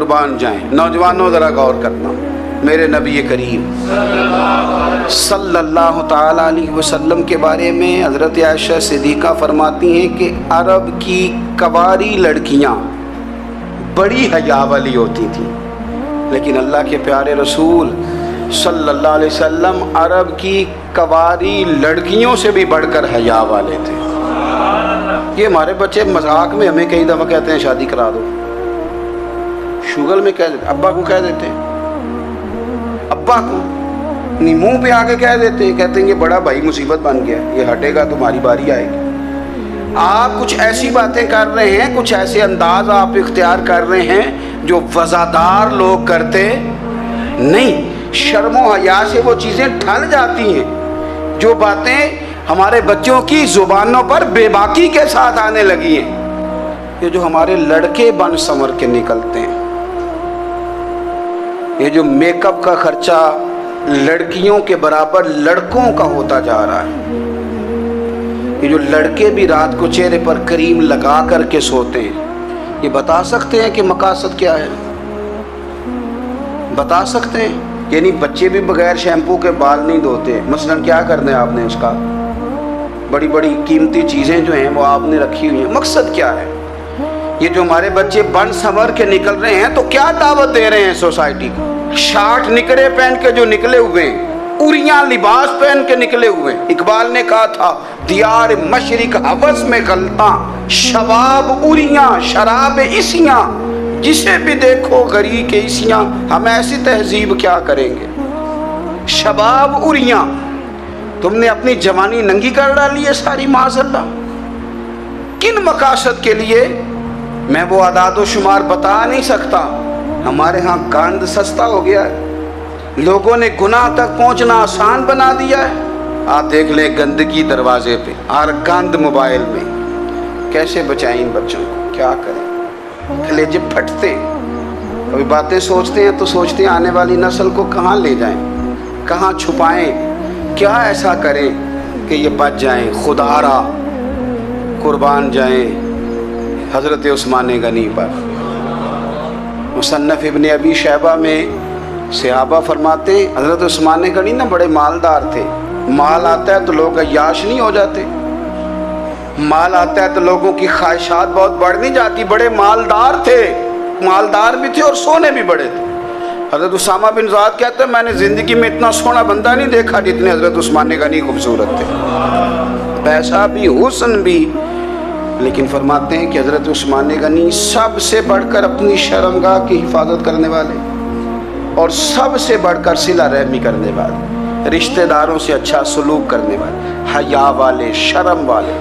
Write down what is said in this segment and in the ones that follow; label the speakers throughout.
Speaker 1: قربان جائیں۔ نوجوانوں ذرا غور کرنا، میرے نبی کریم صلی اللہ تعالیٰ علیہ وسلم کے بارے میں حضرت عائشہ صدیقہ فرماتی ہیں کہ عرب کی کواری لڑکیاں بڑی حیا والی ہوتی تھیں، لیکن اللہ کے پیارے رسول صلی اللہ علیہ وسلم عرب کی کواری لڑکیوں سے بھی بڑھ کر حیا والے تھے۔ یہ ہمارے بچے مذاق میں ہمیں کئی دفعہ کہتے ہیں شادی کرا دو، شوگل میں کہہ دیتے، ابا کو کہہ دیتے ہیں، ابا کو نہیں منہ پہ آگے کہہ دیتے ہیں، کہتے ہیں یہ بڑا بھائی مصیبت بن گیا، یہ ہٹے گا تمہاری باری آئے گی۔ آپ کچھ ایسی باتیں کر رہے ہیں، کچھ ایسے انداز آپ اختیار کر رہے ہیں جو وزادار لوگ کرتے نہیں۔ شرم و حیا سے وہ چیزیں ڈھل جاتی ہیں جو باتیں ہمارے بچوں کی زبانوں پر بے باکی کے ساتھ آنے لگی ہیں۔ یہ جو ہمارے لڑکے بن سنور کے نکلتے ہیں، یہ جو میک اپ کا خرچہ لڑکیوں کے برابر لڑکوں کا ہوتا جا رہا ہے، یہ جو لڑکے بھی رات کو چہرے پر کریم لگا کر کے سوتے ہیں، یہ بتا سکتے ہیں کہ مقاصد کیا ہے؟ بتا سکتے ہیں؟ یعنی بچے بھی بغیر شیمپو کے بال نہیں دھوتے، مثلا کیا کرنا ہے آپ نے اس کا؟ بڑی بڑی قیمتی چیزیں جو ہیں وہ آپ نے رکھی ہوئی ہیں، مقصد کیا ہے؟ یہ جو ہمارے بچے بن سنور کے نکل رہے ہیں تو کیا دعوت دے رہے ہیں سوسائٹی کو؟ شارٹ نکڑے پہن کے جو نکلے ہوئے ہیں، اوریاں لباس پہن کے نکلے ہوئے ہیں۔ اقبال نے کہا تھا دیار مشرق حوث میں غلطاں، شباب اوریاں شراب عیسیاں، جسے بھی دیکھو غری کے عیسیاں، ہم ایسی تہذیب کیا کریں گے؟ شباب اوریاں، تم نے اپنی جوانی ننگی کر ڈالی ہے ساری معاذ اللہ۔ کن مقاصد کے لیے؟ میں وہ اعداد و شمار بتا نہیں سکتا۔ ہمارے ہاں گند سستا ہو گیا ہے، لوگوں نے گناہ تک پہنچنا آسان بنا دیا ہے۔ آپ دیکھ لیں گندگی دروازے پہ اور گند موبائل میں، کیسے بچائیں ان بچوں کو؟ کیا کریں؟ کلیجے پھٹتے، کبھی باتیں سوچتے ہیں تو سوچتے ہیں آنے والی نسل کو کہاں لے جائیں، کہاں چھپائیں، کیا ایسا کریں کہ یہ بچ جائیں، خدا را قربان جائیں حضرت عثمان غنی پر۔ مصنف ابن ابی شیبہ میں صحابہ فرماتے ہیں حضرت عثمان غنی نا بڑے مالدار تھے۔ مال آتا ہے تو لوگ عیاش نہیں ہو جاتے، مال آتا ہے تو لوگوں کی خواہشات بہت بڑھ نہیں جاتی۔ بڑے مالدار تھے، مالدار بھی تھے اور سونے بھی بڑے تھے۔ حضرت اسامہ بن زید کہتے ہیں میں نے زندگی میں اتنا سونا بندہ نہیں دیکھا جتنے حضرت عثمان غنی خوبصورت تھے، پیسہ بھی حسن بھی، لیکن فرماتے ہیں کہ حضرت عثمان غنی سب سے بڑھ کر اپنی شرمگاہ کی حفاظت کرنے والے اور سب سے بڑھ کر صلہ رحمی کرنے والے، رشتہ داروں سے اچھا سلوک کرنے والے، حیا والے، شرم والے،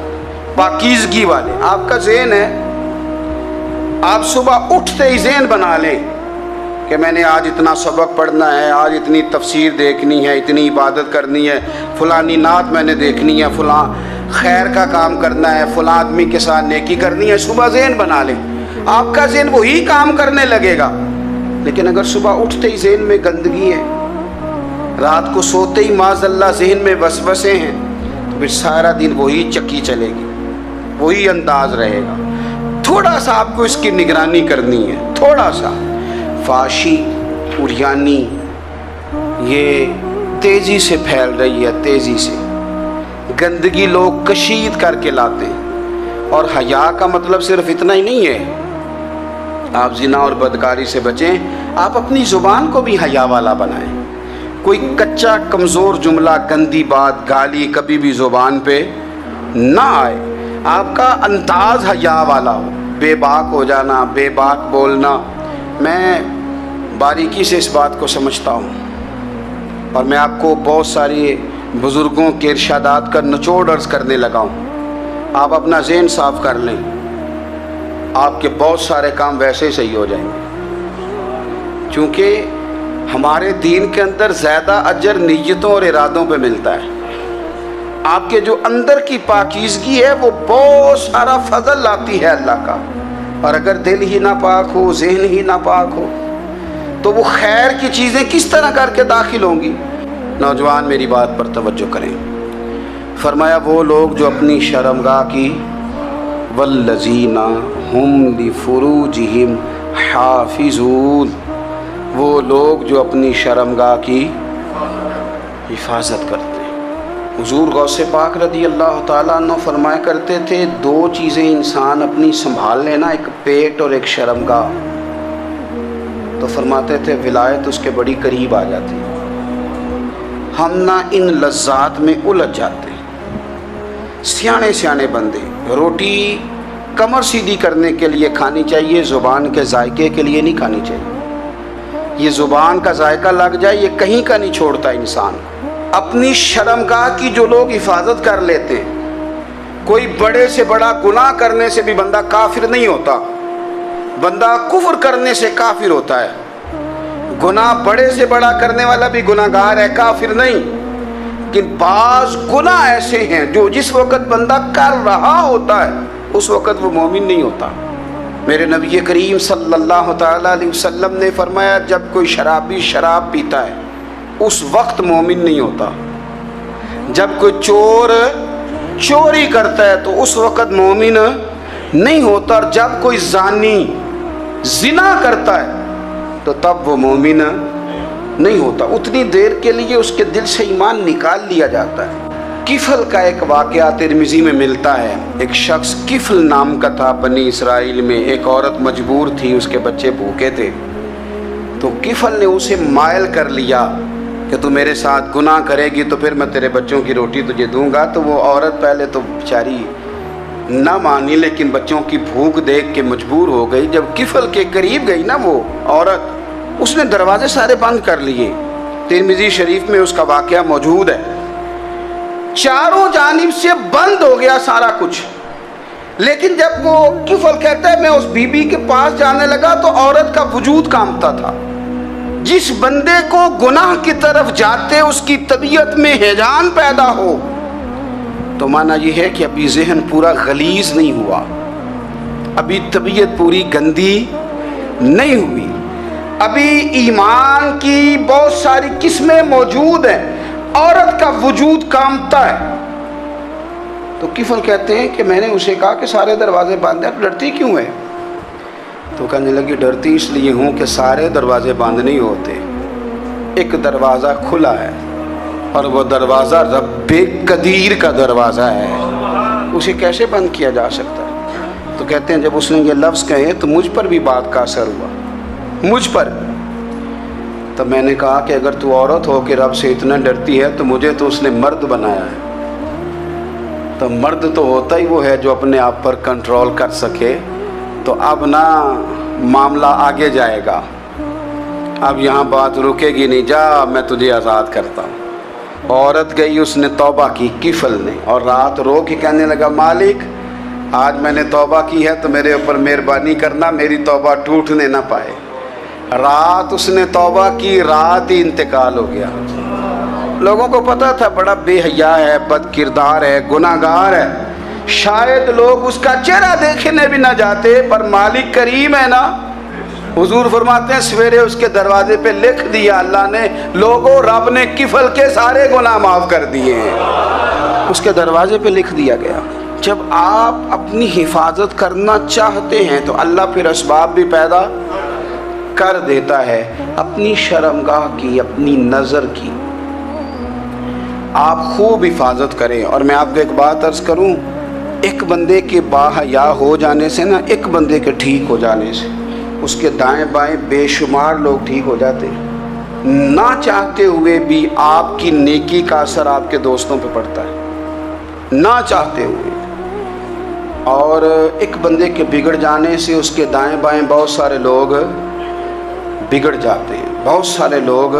Speaker 1: پاکیزگی والے۔ آپ کا ذہن ہے، آپ صبح اٹھتے ہی ذہن بنا لیں کہ میں نے آج اتنا سبق پڑھنا ہے، آج اتنی تفسیر دیکھنی ہے، اتنی عبادت کرنی ہے، فلانی نعت میں نے دیکھنی ہے، فلاں خیر کا کام کرنا ہے، فلاں آدمی کے ساتھ نیکی کرنی ہے۔ صبح ذہن بنا لیں، آپ کا ذہن وہی کام کرنے لگے گا۔ لیکن اگر صبح اٹھتے ہی ذہن میں گندگی ہے، رات کو سوتے ہی معاذ اللہ ذہن میں وسوسے ہیں، تو پھر سارا دن وہی چکی چلے گی، وہی انداز رہے گا۔ تھوڑا سا آپ کو اس کی نگرانی کرنی ہے، تھوڑا سا۔ فحاشی، عریانی یہ تیزی سے پھیل رہی ہے، تیزی سے گندگی لوگ کشید کر کے لاتے ہیں۔ اور حیا کا مطلب صرف اتنا ہی نہیں ہے آپ زنا اور بدکاری سے بچیں، آپ اپنی زبان کو بھی حیا والا بنائیں۔ کوئی کچا کمزور جملہ، گندی بات، گالی کبھی بھی زبان پہ نہ آئے، آپ کا انداز حیا والا ہو۔ بے باک ہو جانا، بے باک بولنا، میں باریکی سے اس بات کو سمجھتا ہوں اور میں آپ کو بہت ساری بزرگوں کے ارشادات کا نچوڑ عرض کرنے لگا ہوں۔ آپ اپنا ذہن صاف کر لیں، آپ کے بہت سارے کام ویسے ہی صحیح ہو جائیں گے، چونکہ ہمارے دین کے اندر زیادہ اجر نیتوں اور ارادوں پہ ملتا ہے۔ آپ کے جو اندر کی پاکیزگی ہے وہ بہت سارا فضل لاتی ہے اللہ کا، اور اگر دل ہی ناپاک ہو، ذہن ہی ناپاک ہو، تو وہ خیر کی چیزیں کس طرح کر کے داخل ہوں گی؟ نوجوان میری بات پر توجہ کریں۔ فرمایا وہ لوگ جو اپنی شرمگاہ کی والذین ہم لفروجہم حافظون، وہ لوگ جو اپنی شرمگاہ کی حفاظت کرتے ہیں۔ حضور غوث پاک رضی اللہ تعالیٰ عنہ فرمایا کرتے تھے، دو چیزیں انسان اپنی سنبھال لینا، ایک پیٹ اور ایک شرمگاہ، تو فرماتے تھے ولایت اس کے بڑی قریب آ جاتی ہے۔ ہم نہ ان لذات میں الجھ جاتے ہیں۔ سیانے سیانے بندے، روٹی کمر سیدھی کرنے کے لیے کھانی چاہیے، زبان کے ذائقے کے لیے نہیں کھانی چاہیے۔ یہ زبان کا ذائقہ لگ جائے یہ کہیں کا نہیں چھوڑتا انسان۔ اپنی شرمگاہ کی جو لوگ حفاظت کر لیتے ہیں، کوئی بڑے سے بڑا گناہ کرنے سے بھی بندہ کافر نہیں ہوتا، بندہ کفر کرنے سے کافر ہوتا ہے۔ گناہ بڑے سے بڑا کرنے والا بھی گناہ گار ہے، کافر نہیں۔ لیکن بعض گناہ ایسے ہیں جو جس وقت بندہ کر رہا ہوتا ہے اس وقت وہ مومن نہیں ہوتا۔ میرے نبی کریم صلی اللہ تعالیٰ علیہ وسلم نے فرمایا، جب کوئی شرابی شراب پیتا ہے اس وقت مومن نہیں ہوتا، جب کوئی چور چوری کرتا ہے تو اس وقت مومن نہیں ہوتا، اور جب کوئی زانی زنا کرتا ہے تو تب وہ مومن نہیں ہوتا۔ اتنی دیر کے لیے اس کے دل سے ایمان نکال لیا جاتا ہے۔ کفل کا ایک واقعہ ترمذی میں ملتا ہے۔ ایک شخص کفل نام کا تھا بنی اسرائیل میں، ایک عورت مجبور تھی، اس کے بچے بھوکے تھے، تو کفل نے اسے مائل کر لیا کہ تو میرے ساتھ گناہ کرے گی تو پھر میں تیرے بچوں کی روٹی تجھے دوں گا۔ تو وہ عورت پہلے تو بیچاری نہ مانی، لیکن بچوں کی بھوک دیکھ کے مجبور ہو گئی۔ جب کفل کے قریب گئی نا وہ عورت، اس نے دروازے سارے بند کر لیے۔ ترمذی شریف میں اس کا واقعہ موجود ہے۔ چاروں جانب سے بند ہو گیا سارا کچھ، لیکن جب وہ کفل کہتا ہے میں اس بی بی کے پاس جانے لگا تو عورت کا وجود کانپتا تھا۔ جس بندے کو گناہ کی طرف جاتے اس کی طبیعت میں ہیجان پیدا ہو تو مانا یہ ہے کہ ابھی ذہن پورا غلیظ نہیں ہوا، ابھی طبیعت پوری گندی نہیں ہوئی، ابھی ایمان کی بہت ساری قسمیں موجود ہیں، عورت کا وجود کانپتا ہے۔ تو کفل کہتے ہیں کہ میں نے اسے کہا کہ سارے دروازے بند ہیں، ڈرتی کیوں ہے؟ تو کہنے لگی ڈرتی اس لیے ہوں کہ سارے دروازے بند نہیں ہوتے، ایک دروازہ کھلا ہے اور وہ دروازہ رب قدیر کا دروازہ ہے، اسے کیسے بند کیا جا سکتا ہے؟ تو کہتے ہیں جب اس نے یہ لفظ کہے تو مجھ پر بھی بات کا اثر ہوا، مجھ پر۔ تو میں نے کہا کہ اگر تو عورت ہو کے رب سے اتنا ڈرتی ہے تو مجھے تو اس نے مرد بنایا ہے، تو مرد تو ہوتا ہی وہ ہے جو اپنے آپ پر کنٹرول کر سکے۔ تو اب نہ معاملہ آگے جائے گا، اب یہاں بات رکے گی نہیں، جا میں تجھے آزاد کرتا ہوں۔ عورت گئی، اس نے توبہ کی کفل نے، اور رات رو کے کہنے لگا مالک آج میں نے توبہ کی ہے تو میرے اوپر مہربانی کرنا، میری توبہ ٹوٹنے نہ پائے۔ رات اس نے توبہ کی، رات ہی انتقال ہو گیا۔ لوگوں کو پتا تھا بڑا بے حیا ہے، بد کردار ہے، گناہ گار ہے، شاید لوگ اس کا چہرہ دیکھنے بھی نہ جاتے، پر مالک کریم ہے نا۔ حضور فرماتے ہیں سویرے اس کے دروازے پہ لکھ دیا اللہ نے، لوگوں رب نے کفل کے سارے گناہ معاف کر دیے ہیں، اس کے دروازے پہ لکھ دیا گیا۔ جب آپ اپنی حفاظت کرنا چاہتے ہیں تو اللہ پھر اسباب بھی پیدا کر دیتا ہے۔ اپنی شرمگاہ کی، اپنی نظر کی آپ خوب حفاظت کریں۔ اور میں آپ کو ایک بات عرض کروں، ایک بندے کے باحیا ہو جانے سے نا، ایک بندے کے ٹھیک ہو جانے سے اس کے دائیں بائیں بے شمار لوگ ٹھیک ہو جاتے ہیں۔ نہ چاہتے ہوئے بھی آپ کی نیکی کا اثر آپ کے دوستوں پہ پڑتا ہے، نہ چاہتے ہوئے۔ اور ایک بندے کے بگڑ جانے سے اس کے دائیں بائیں بہت سارے لوگ بگڑ جاتے ہیں، بہت سارے لوگ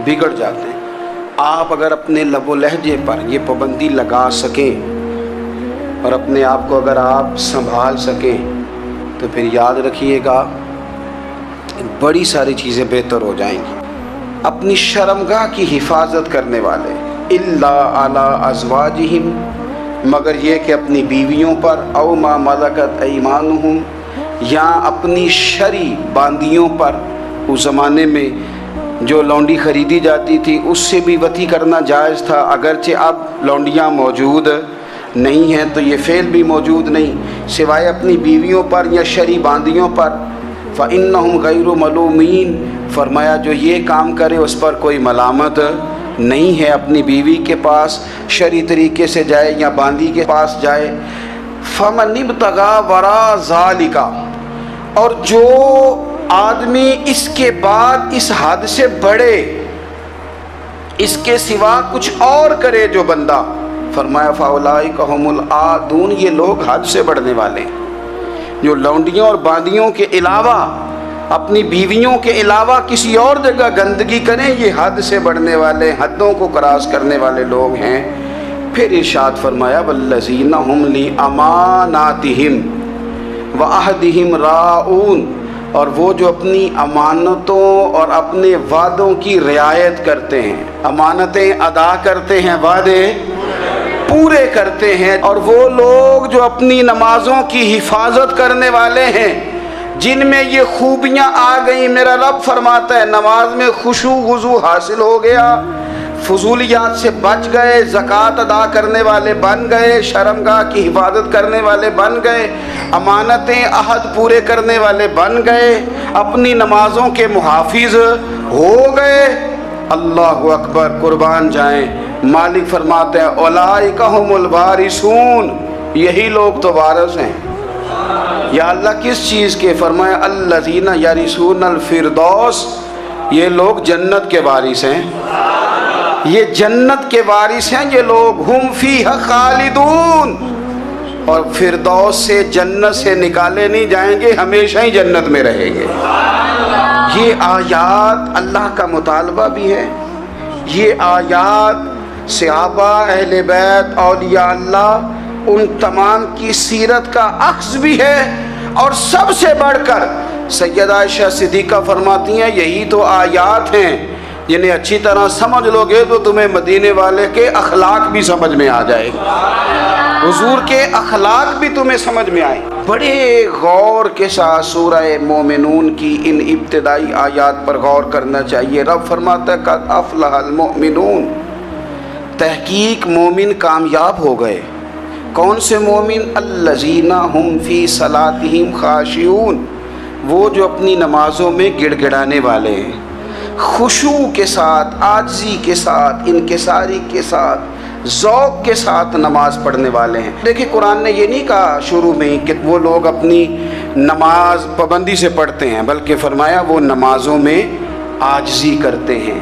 Speaker 1: بگڑ جاتے ہیں۔ آپ اگر اپنے لب و لہجے پر یہ پابندی لگا سکیں اور اپنے آپ کو اگر آپ سنبھال سکیں تو پھر یاد رکھیے گا بڑی ساری چیزیں بہتر ہو جائیں گی۔ اپنی شرمگاہ کی حفاظت کرنے والے الا علی ازواجہم، مگر یہ کہ اپنی بیویوں پر، او ما ملکت ایمانہم، یا اپنی شرعی باندیوں پر۔ اس زمانے میں جو لونڈی خریدی جاتی تھی اس سے بھی وطی کرنا جائز تھا، اگرچہ اب لونڈیاں موجود نہیں ہیں تو یہ فعل بھی موجود نہیں، سوائے اپنی بیویوں پر یا شرعی باندیوں پر۔ فإنہم غیر ملومین، فرمایا جو یہ کام کرے اس پر کوئی ملامت نہیں ہے، اپنی بیوی کے پاس شرعی طریقے سے جائے یا باندی کے پاس جائے۔ فمن ابتغى وراء ذلك، اور جو آدمی اس کے بعد اس حد سے بڑھے، اس کے سوا کچھ اور کرے جو بندہ، فرمایا فاولئک هم العادون، یہ لوگ حد سے بڑھنے والے ہیں۔ جو لونڈیوں اور باندیوں کے علاوہ، اپنی بیویوں کے علاوہ کسی اور جگہ گندگی کریں، یہ حد سے بڑھنے والے، حدوں کو کراس کرنے والے لوگ ہیں۔ پھر ارشاد فرمایا والذین هم لاماناتہم وعہدہم راعون، اور وہ جو اپنی امانتوں اور اپنے وعدوں کی رعایت کرتے ہیں، امانتیں ادا کرتے ہیں، وعدے پورے کرتے ہیں، اور وہ لوگ جو اپنی نمازوں کی حفاظت کرنے والے ہیں، جن میں یہ خوبیاں آ گئیں۔ میرا رب فرماتا ہے نماز میں خشوع وضو حاصل ہو گیا، فضولیات سے بچ گئے، زکوٰۃ ادا کرنے والے بن گئے، شرمگاہ کی حفاظت کرنے والے بن گئے، امانتیں عہد پورے کرنے والے بن گئے، اپنی نمازوں کے محافظ ہو گئے۔ اللہ اکبر، قربان جائیں۔ مالک فرماتے ہیں اولئک ھم الوارثون، یہی لوگ تو وارث ہیں۔ یا اللہ کس چیز کے؟ فرمایا الذین یرثون الفردوس، یہ لوگ جنت کے وارث ہیں، یہ جنت کے وارث ہیں یہ لوگ۔ ہم فیہا خالدون، اور فردوس سے، جنت سے نکالے نہیں جائیں گے، ہمیشہ ہی جنت میں رہیں گے۔ یہ آیات اللہ کا مطالبہ بھی ہے، یہ آیات صحابہ، اہل بیت، اولیاء اللہ، ان تمام کی سیرت کا اخذ بھی ہے، اور سب سے بڑھ کر سیدہ عائشہ صدیقہ فرماتی ہیں یہی تو آیات ہیں جنہیں اچھی طرح سمجھ لو گے تو تمہیں مدینے والے کے اخلاق بھی سمجھ میں آ جائے گا، حضور کے اخلاق بھی تمہیں سمجھ میں آئے۔ بڑے غور کے ساتھ سورہ مومنون کی ان ابتدائی آیات پر غور کرنا چاہیے۔ رب فرماتا ہے قد افلح المؤمنون، تحقیق مومن کامیاب ہو گئے۔ کون سے مومن؟ الذین ہم فی صلاتہم خاشعون، وہ جو اپنی نمازوں میں گڑ گڑانے والے ہیں، خشوع کے ساتھ، عاجزی کے ساتھ، انکساری کے ساتھ، ذوق کے ساتھ نماز پڑھنے والے ہیں۔ دیکھیں قرآن نے یہ نہیں کہا شروع میں کہ وہ لوگ اپنی نماز پابندی سے پڑھتے ہیں، بلکہ فرمایا وہ نمازوں میں عاجزی کرتے ہیں،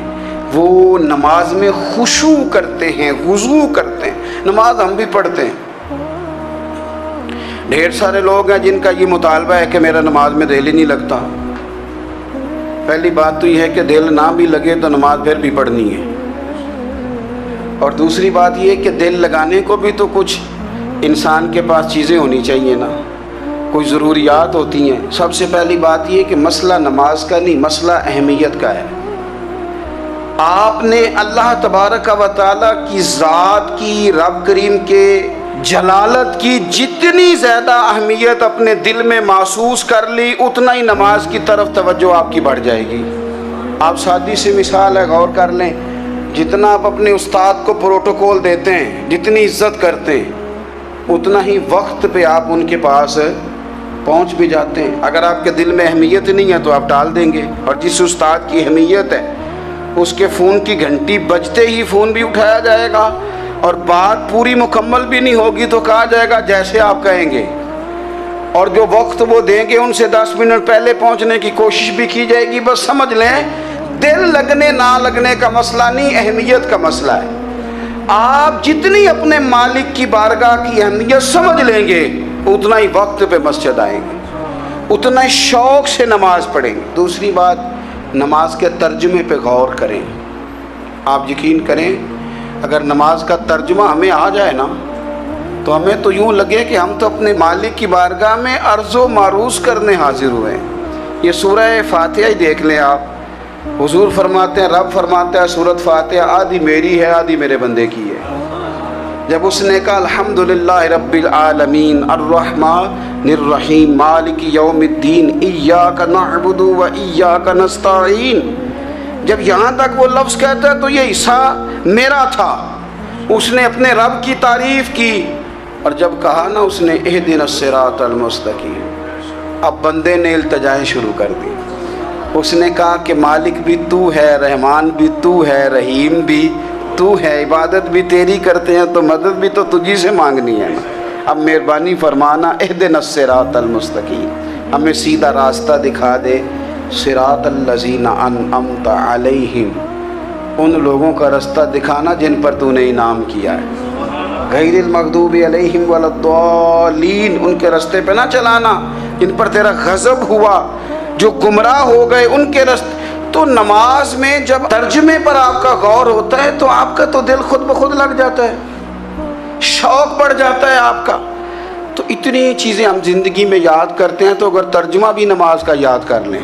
Speaker 1: وہ نماز میں خشوع کرتے ہیں، خضوع کرتے ہیں۔ نماز ہم بھی پڑھتے ہیں، ڈھیر سارے لوگ ہیں جن کا یہ مطالبہ ہے کہ میرا نماز میں دل ہی نہیں لگتا۔ پہلی بات تو یہ ہے کہ دل نہ بھی لگے تو نماز پھر بھی پڑھنی ہے، اور دوسری بات یہ ہے کہ دل لگانے کو بھی تو کچھ انسان کے پاس چیزیں ہونی چاہیے نا، کوئی ضروریات ہوتی ہیں۔ سب سے پہلی بات یہ کہ مسئلہ نماز کا نہیں، مسئلہ اہمیت کا ہے۔ آپ نے اللہ تبارک و تعالیٰ کی ذات کی، رب کریم کے جلالت کی جتنی زیادہ اہمیت اپنے دل میں محسوس کر لی، اتنا ہی نماز کی طرف توجہ آپ کی بڑھ جائے گی۔ آپ سادی سی مثال ہے، غور کر لیں، جتنا آپ اپنے استاد کو پروٹوکول دیتے ہیں، جتنی عزت کرتے ہیں، اتنا ہی وقت پہ آپ ان کے پاس پہنچ بھی جاتے ہیں۔ اگر آپ کے دل میں اہمیت نہیں ہے تو آپ ٹال دیں گے، اور جس استاد کی اہمیت ہے اس کے فون کی گھنٹی بجتے ہی فون بھی اٹھایا جائے گا، اور بات پوری مکمل بھی نہیں ہوگی تو کہا جائے گا جیسے آپ کہیں گے، اور جو وقت وہ دیں گے ان سے 10 منٹ پہلے پہنچنے کی کوشش بھی کی جائے گی۔ بس سمجھ لیں دل لگنے نہ لگنے کا مسئلہ نہیں، اہمیت کا مسئلہ ہے۔ آپ جتنی اپنے مالک کی بارگاہ کی اہمیت سمجھ لیں گے، اتنا ہی وقت پہ مسجد آئیں گے، اتنا ہی شوق سے نماز پڑھیں گے۔ دوسری بات، نماز کے ترجمے پہ غور کریں۔ آپ یقین کریں اگر نماز کا ترجمہ ہمیں آ جائے نا تو ہمیں تو یوں لگے کہ ہم تو اپنے مالک کی بارگاہ میں عرض و معروض کرنے حاضر ہوئے ہیں۔ یہ سورہ فاتحہ ہی دیکھ لیں آپ، حضور فرماتے ہیں، رب فرماتا ہے سورۃ فاتحہ آدھی میری ہے آدھی میرے بندے کی ہے۔ جب اس نے کہا الحمدللہ رب العالمین الرحمن الرحیم مالک یوم الدین ایاک نعبد و ایاک نستعین، جب یہاں تک وہ لفظ کہتا ہے تو یہ حصہ میرا تھا۔ اس نے اپنے رب کی تعریف کی، اور جب کہا نا اس نے اہدنا الصراط المستقیم، اب بندے نے التجائیں شروع کر دی. اس نے کہا کہ مالک بھی تو ہے, رحمان بھی تو ہے, رحیم بھی تو ہے, عبادت بھی تیری کرتے ہیں تو مدد بھی تو تجھی سے مانگنی ہے نا. اب مہربانی فرمانا اہدنا الصراط المستقیم, ہمیں سیدھا راستہ دکھا دے. صراط الذین انعمت علیہم, ان لوگوں کا راستہ دکھانا جن پر تو نے انعام کیا ہے. غیر المغضوب علیہم ولا الضالین, ان کے راستے پہ نہ چلانا جن پر تیرا غضب ہوا, جو گمراہ ہو گئے ان کے راستے. تو نماز میں جب ترجمے پر آپ کا غور ہوتا ہے تو آپ کا تو دل خود بخود لگ جاتا ہے, شوق بڑھ جاتا ہے آپ کا. تو اتنی چیزیں ہم زندگی میں یاد کرتے ہیں, تو اگر ترجمہ بھی نماز کا یاد کر لیں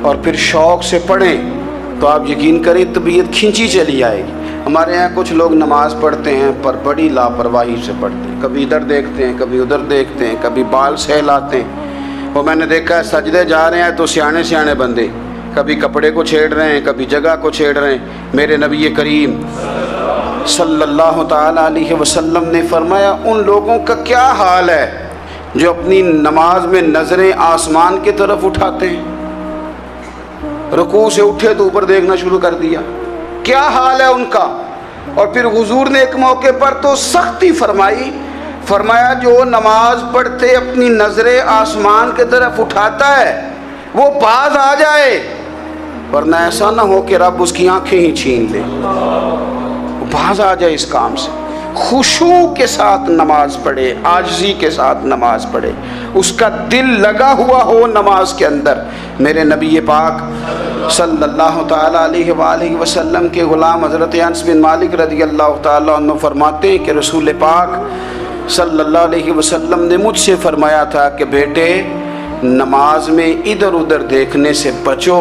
Speaker 1: اور پھر شوق سے پڑھیں تو آپ یقین کریں طبیعت کھینچی چلی آئے گی. ہمارے یہاں کچھ لوگ نماز پڑھتے ہیں پر بڑی لاپرواہی سے پڑھتے ہیں, کبھی ادھر دیکھتے ہیں کبھی ادھر دیکھتے ہیں, کبھی بال سہلاتے ہیں. وہ میں نے دیکھا ہے سجدے جا رہے ہیں تو سیانے سیانے بندے کبھی کپڑے کو چھیڑ رہے ہیں, کبھی جگہ کو چھیڑ رہے ہیں. میرے نبی کریم صلی اللہ تعالیٰ علیہ وسلم نے فرمایا ان لوگوں کا کیا حال ہے جو اپنی نماز میں نظریں آسمان کی طرف اٹھاتے ہیں, رکوع سے اٹھے تو اوپر دیکھنا شروع کر دیا, کیا حال ہے ان کا. اور پھر حضور نے ایک موقع پر تو سختی فرمائی, فرمایا جو نماز پڑھتے اپنی نظریں آسمان کی طرف اٹھاتا ہے وہ باز آ جائے, ورنہ ایسا نہ ہو کہ رب اس کی آنکھیں ہی چھین لے. وہ باز آ جائے اس کام سے. خشوع کے ساتھ نماز پڑھے, عاجزی کے ساتھ نماز پڑھے, اس کا دل لگا ہوا ہو نماز کے اندر. میرے نبی پاک صلی اللہ تعالیٰ علیہ وآلہ وسلم کے غلام حضرت انس بن مالک رضی اللہ تعالیٰ عنہ فرماتے ہیں کہ رسول پاک صلی اللہ علیہ وسلم نے مجھ سے فرمایا تھا کہ بیٹے نماز میں ادھر ادھر دیکھنے سے بچو,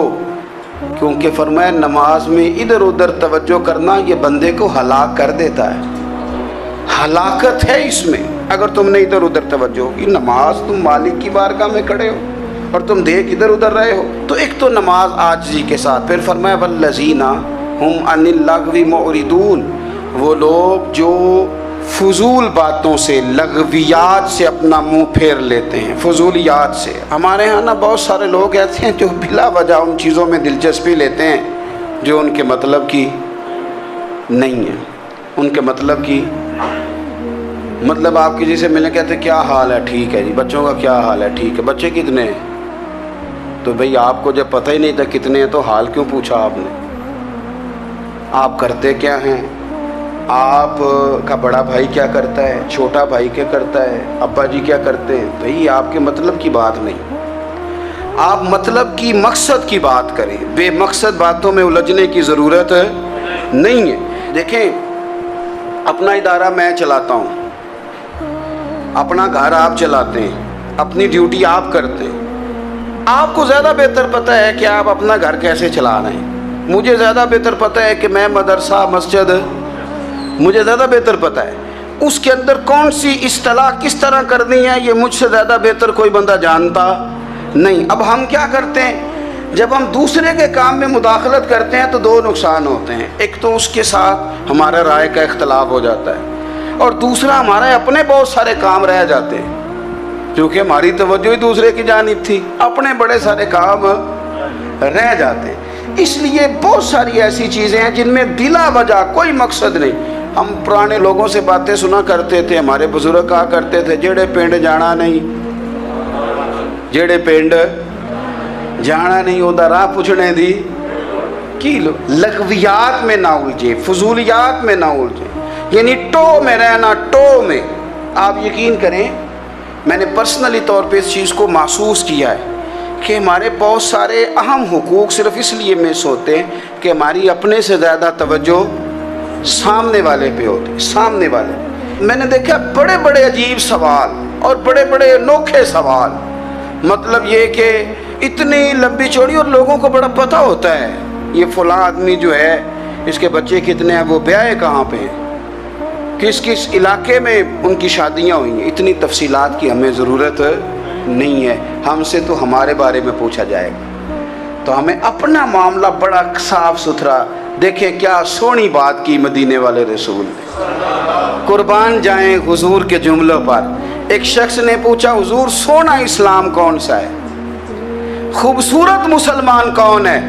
Speaker 1: کیونکہ فرمایا نماز میں ادھر ادھر توجہ کرنا یہ بندے کو ہلاک کر دیتا ہے. ہلاکت ہے اس میں اگر تم نے ادھر ادھر توجہ ہوگی. نماز تم مالک کی بارگاہ میں کھڑے ہو اور تم دیکھ ادھر ادھر رہے ہو. تو ایک تو نماز عاجزی کے ساتھ. پھر فرمایا والذین ہم عن اللغو معرضون, وہ لوگ جو فضول باتوں سے, لغویات سے اپنا منہ پھیر لیتے ہیں, فضولیات سے. ہمارے ہاں نا بہت سارے لوگ ایسے ہیں جو بلا وجہ ان چیزوں میں دلچسپی لیتے ہیں جو ان کے مطلب کی نہیں ہے. ان کے مطلب کی مطلب آپ کسی سے ملنے کہتے ہیں کیا حال ہے, ٹھیک ہے جی. بچوں کا کیا حال ہے, ٹھیک ہے. بچے کتنے ہیں؟ تو بھئی آپ کو جب پتہ ہی نہیں تھا کتنے ہیں تو حال کیوں پوچھا آپ نے؟ آپ کرتے کیا ہیں, آپ کا بڑا بھائی کیا کرتا ہے, چھوٹا بھائی کیا کرتا ہے, ابا جی کیا کرتے ہیں. بھئی آپ کے مطلب کی بات نہیں, آپ مطلب کی مقصد کی بات کریں. بے مقصد باتوں میں الجھنے کی ضرورت نہیں ہے. دیکھیں اپنا ادارہ میں چلاتا ہوں, اپنا گھر آپ چلاتے ہیں, اپنی ڈیوٹی آپ کرتے ہیں. آپ کو زیادہ بہتر پتہ ہے کہ آپ اپنا گھر کیسے چلا رہے ہیں. مجھے زیادہ بہتر پتہ ہے کہ میں مدرسہ مسجد, مجھے زیادہ بہتر پتہ ہے اس کے اندر کون سی اصطلاح کس طرح کرنی ہے. یہ مجھ سے زیادہ بہتر کوئی بندہ جانتا نہیں. اب ہم کیا کرتے ہیں, جب ہم دوسرے کے کام میں مداخلت کرتے ہیں تو دو نقصان ہوتے ہیں. ایک تو اس کے ساتھ ہمارا رائے کا اختلاف ہو جاتا ہے, اور دوسرا ہمارے اپنے بہت سارے کام رہ جاتے ہیں کیونکہ ہماری توجہ ہی دوسرے کی جانب تھی. اپنے بڑے سارے کام رہ جاتے ہیں. اس لیے بہت ساری ایسی چیزیں ہیں جن میں بلا وجہ کوئی مقصد نہیں. ہم پرانے لوگوں سے باتیں سنا کرتے تھے, ہمارے بزرگ کہا کرتے تھے جڑے پنڈ جانا نہیں, جڑے پنڈ جانا نہیں ہوتا راہ پوچھنے دی کی لو. لغویات میں نہ الجھے, فضولیات میں نہ الجھے, یعنی ٹو میں رہنا, ٹو میں. آپ یقین کریں میں نے پرسنلی طور پہ اس چیز کو محسوس کیا ہے کہ ہمارے بہت سارے اہم حقوق صرف اس لیے مس ہوتے ہیں کہ ہماری اپنے سے زیادہ توجہ سامنے والے پہ ہوتی. سامنے والے میں نے دیکھا بڑے بڑے عجیب سوال اور بڑے بڑے انوکھے سوال, مطلب یہ کہ اتنی لمبی چوڑی, اور لوگوں کو بڑا پتہ ہوتا ہے یہ فلاں آدمی جو ہے اس کے بچے کتنے ہیں, وہ بیاہ کہاں پہ ہیں, کس کس علاقے میں ان کی شادیاں ہوئی ہیں. اتنی تفصیلات کی ہمیں ضرورت نہیں ہے. ہم سے تو ہمارے بارے میں پوچھا جائے گا, تو ہمیں اپنا معاملہ بڑا صاف ستھرا. دیکھیں کیا سونی بات کی مدینے والے رسول نے, قربان جائیں حضور کے جملوں پر. ایک شخص نے پوچھا حضور سونا اسلام کون سا ہے، خوبصورت مسلمان کون ہے؟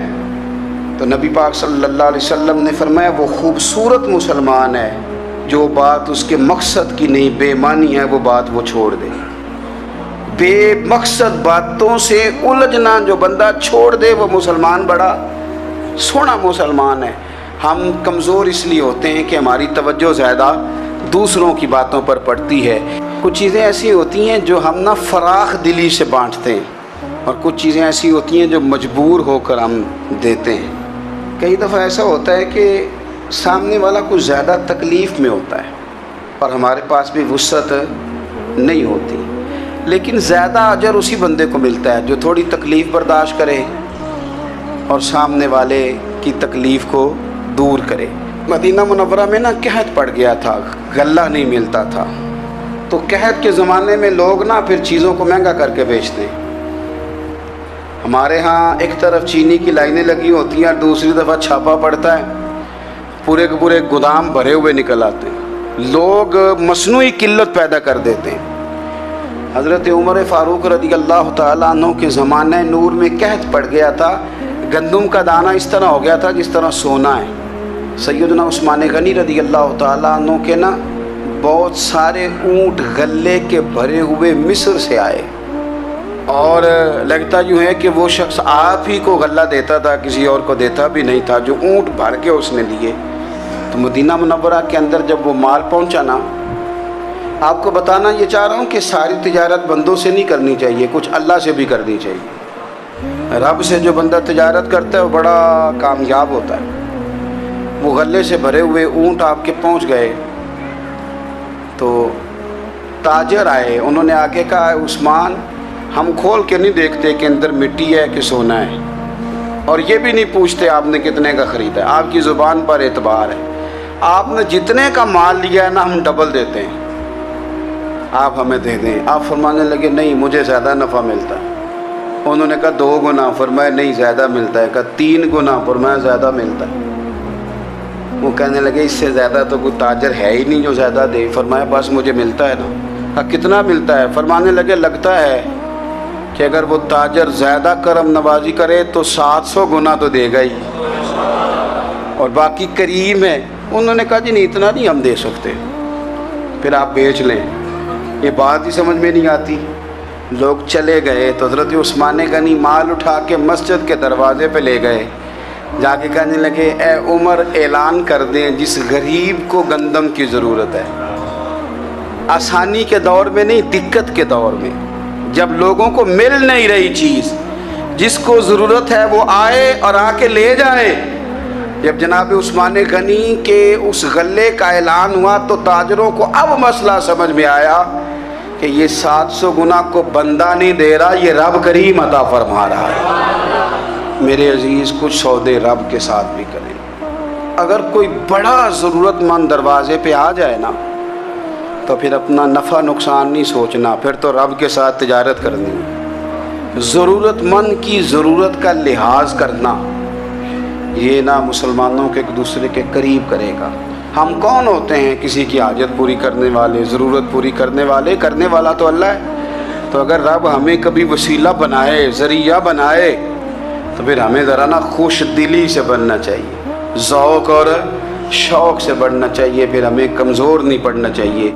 Speaker 1: تو نبی پاک صلی اللہ علیہ وسلم نے فرمایا وہ خوبصورت مسلمان ہے جو بات اس کے مقصد کی نہیں بے معنی ہے وہ بات وہ چھوڑ دے، بے مقصد باتوں سے الجھنا جو بندہ چھوڑ دے وہ مسلمان بڑا سونا مسلمان ہے۔ ہم کمزور اس لیے ہوتے ہیں کہ ہماری توجہ زیادہ دوسروں کی باتوں پر پڑتی ہے۔ کچھ چیزیں ایسی ہوتی ہیں جو ہم نہ فراخ دلی سے بانٹتے ہیں، اور کچھ چیزیں ایسی ہوتی ہیں جو مجبور ہو کر ہم دیتے ہیں۔ کئی دفعہ ایسا ہوتا ہے کہ سامنے والا کچھ زیادہ تکلیف میں ہوتا ہے اور ہمارے پاس بھی وسعت نہیں ہوتی، لیکن زیادہ اجر اسی بندے کو ملتا ہے جو تھوڑی تکلیف برداشت کرے اور سامنے والے کی تکلیف کو دور کرے۔ مدینہ منورہ میں نا قحط پڑ گیا تھا، غلہ نہیں ملتا تھا، تو قحط کے زمانے میں لوگ نا پھر چیزوں کو مہنگا کر کے بیچتے ہیں۔ ہمارے ہاں ایک طرف چینی کی لائنیں لگی ہوتی ہیں اور دوسری دفعہ چھاپا پڑتا ہے، پورے کے پورے گودام بھرے ہوئے نکل آتے ہیں، لوگ مصنوعی قلت پیدا کر دیتے ہیں۔ حضرت عمر فاروق رضی اللہ تعالیٰ عنہ کے زمانہ نور میں قحط پڑ گیا تھا، گندم کا دانہ اس طرح ہو گیا تھا جس طرح سونا ہے۔ سیدنا عثمان غنی رضی اللہ تعالیٰ عنہ کے نا بہت سارے اونٹ غلے کے بھرے ہوئے مصر سے آئے، اور لگتا یوں ہے کہ وہ شخص آپ ہی کو غلہ دیتا تھا، کسی اور کو دیتا بھی نہیں تھا، جو اونٹ بھر کے اس نے لیے۔ تو مدینہ منورہ کے اندر جب وہ مال پہنچا نا، آپ کو بتانا یہ چاہ رہا ہوں کہ ساری تجارت بندوں سے نہیں کرنی چاہیے، کچھ اللہ سے بھی کرنی چاہیے۔ رب سے جو بندہ تجارت کرتا ہے وہ بڑا کامیاب ہوتا ہے۔ وہ غلے سے بھرے ہوئے اونٹ آپ کے پہنچ گئے تو تاجر آئے، انہوں نے آگے کہا عثمان ہم کھول کے نہیں دیکھتے کہ اندر مٹی ہے کہ سونا ہے، اور یہ بھی نہیں پوچھتے آپ نے کتنے کا خریدا ہے، آپ کی زبان پر اعتبار ہے، آپ نے جتنے کا مال لیا ہے نا ہم ڈبل دیتے ہیں، آپ ہمیں دے دیں۔ آپ فرمانے لگے نہیں مجھے زیادہ نفع ملتا ہے۔ انہوں نے کہا 2 گنا، فرمایا نہیں زیادہ ملتا ہے، کہا 3 گنا، فرمایا زیادہ ملتا ہے۔ وہ کہنے لگے اس سے زیادہ تو کوئی تاجر ہے ہی نہیں جو زیادہ دے، فرمایا بس مجھے ملتا ہے نا۔ کہا کتنا ملتا ہے؟ فرمانے لگے لگتا ہے کہ اگر وہ تاجر زیادہ کرم نوازی کرے تو 700 گنا تو دے گا ہی، اور باقی کریم ہے۔ انہوں نے کہا جی نہیں اتنا نہیں ہم دے سکتے، پھر آپ بیچ لیں۔ یہ بات ہی سمجھ میں نہیں آتی۔ لوگ چلے گئے تو حضرت عثمان غنی مال اٹھا کے مسجد کے دروازے پہ لے گئے، جا کے کہنے لگے اے عمر اعلان کر دیں جس غریب کو گندم کی ضرورت ہے، آسانی کے دور میں نہیں دقت کے دور میں، جب لوگوں کو مل نہیں رہی چیز، جس کو ضرورت ہے وہ آئے اور آ کے لے جائے۔ جب جناب عثمان غنی کے اس غلے کا اعلان ہوا تو تاجروں کو اب مسئلہ سمجھ میں آیا کہ یہ 700 گنا کو بندہ نہیں دے رہا، یہ رب کریم عطا فرما رہا ہے۔ میرے عزیز کچھ سودے رب کے ساتھ بھی کریں۔ اگر کوئی بڑا ضرورت مند دروازے پہ آ جائے نا تو پھر اپنا نفع نقصان نہیں سوچنا، پھر تو رب کے ساتھ تجارت کرنی ہے۔ ضرورت مند کی ضرورت کا لحاظ کرنا یہ نہ مسلمانوں کے ایک دوسرے کے قریب کرے گا۔ ہم کون ہوتے ہیں کسی کی حاجت پوری کرنے والے، ضرورت پوری کرنے والے؟ کرنے والا تو اللہ ہے۔ تو اگر رب ہمیں کبھی وسیلہ بنائے، ذریعہ بنائے، تو پھر ہمیں ذرا نا خوش دلی سے بننا چاہیے، ذوق اور شوق سے بڑھنا چاہیے، پھر ہمیں کمزور نہیں پڑنا چاہیے۔